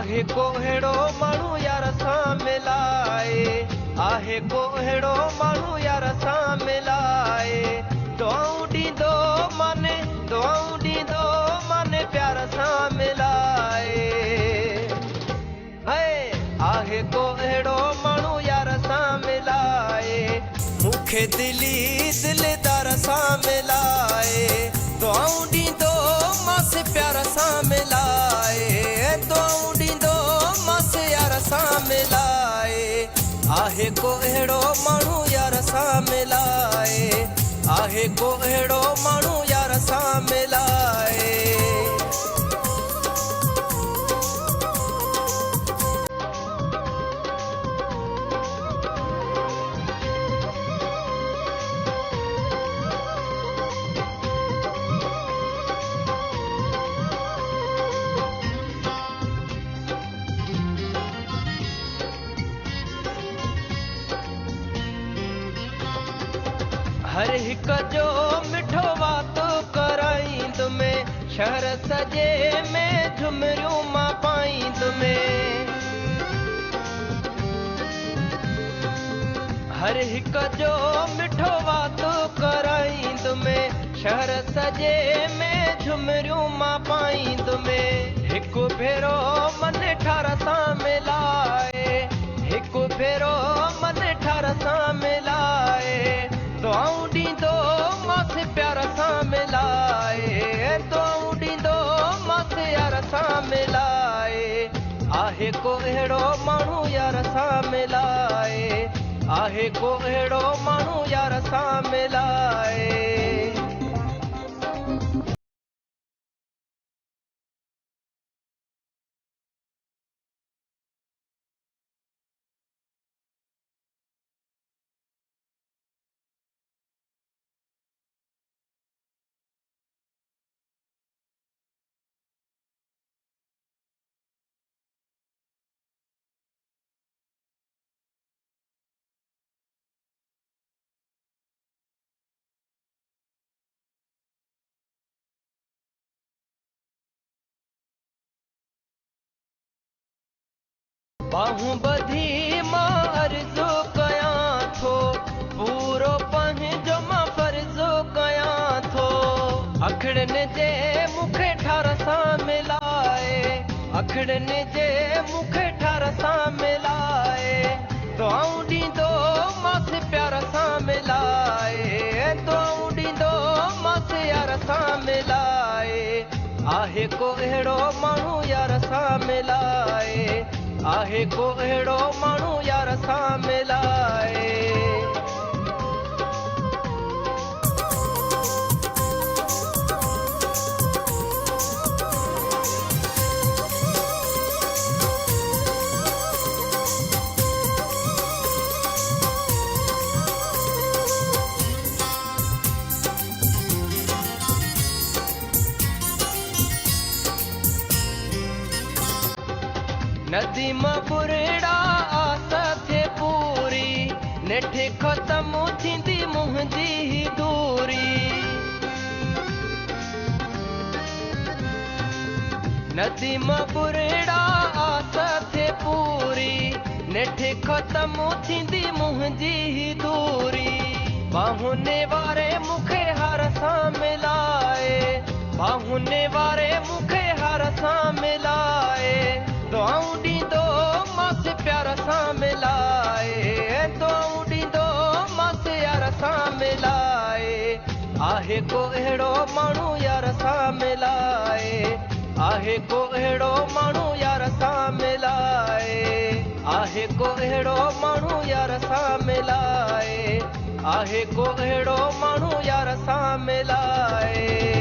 आहे को अहिड़ो माण्हू यार सां मिलाए, आहे को अहिड़ो माण्हू यार सां मिलाए, दुआऊं ॾींदो माने, दुआऊं ॾींदो माने प्यार सां मिलाए। आहे को अहिड़ो माण्हू यार सां मिलाए, मूंखे दिली दिलदार सां मिलाए, दुआऊं ॾींदो मांसि प्यार सां मिलाए, दुआऊं ॾींदो मांसि यार सां मिलाए। आहे को अहिड़ो माण्हू यार सां मिलाए, आहे को अहिड़ो माण्हू यार सां मिलाए। हर हिक जो मिठो वातो कराईंद में, शहर सजे में झुमरियूं मां पाईंद में। हर हिक जो मिठो वातो कराईंद में, शहर सजे में झुमरियूं मां पाईंद में। हिकु भेरो मन ठार सां मिलाए, हिकु भेरो मन ठार सां मिलाए, दुआऊं ॾींदो मांसि प्यार सां मिलाए, दुआऊं ॾींदो मांसि यार सां मिलाए। आहे को अहिड़ो माण्हू यार सां मिलाए, आहे को अहिड़ो माण्हू यार सां मिलाए। बाहूं ॿधी मां अर्ज़ु कयां थो, पूरो पंहिंजो मां फर्ज़ु कयां थो। अखड़नि जे मूंखे ठार सां मिलाए, अखड़नि जे मूंखे ठार सां मिलाए, दुआऊं ॾींदो मांसि प्यार सां मिलाए, दुआऊं ॾींदो मांसि यार सां मिलाए। आहे को अहिड़ो माण्हू यार सां मिलाए, आहे को अहिड़ो माण्हू यार सां मिलाए। नदी मां बुरड़ा आस थे पूरी, नेठे ख़तमु थींदी मुंहिंजी ही दूरी। नदी मां बुरड़ा आस थे पूरी, नेठे ख़तमु थींदी मुंहिंजी ही दूरी। बाहुने वारे मूंखे हार सां मिलाए, बाहुने वारे मूंखे हार सां मिलाए, दुआऊं ॾींदो मांसि प्यार सां मिलाए, दुआऊं ॾींदो मांसि यार सां मिलाए। आहे को अहिड़ो माण्हू यार सां मिलाए, आहे को अहिड़ो माण्हू यार सां मिलाए, आहे को अहिड़ो माण्हू यार सां मिलाए, आहे को अहिड़ो माण्हू यार सां मिलाए।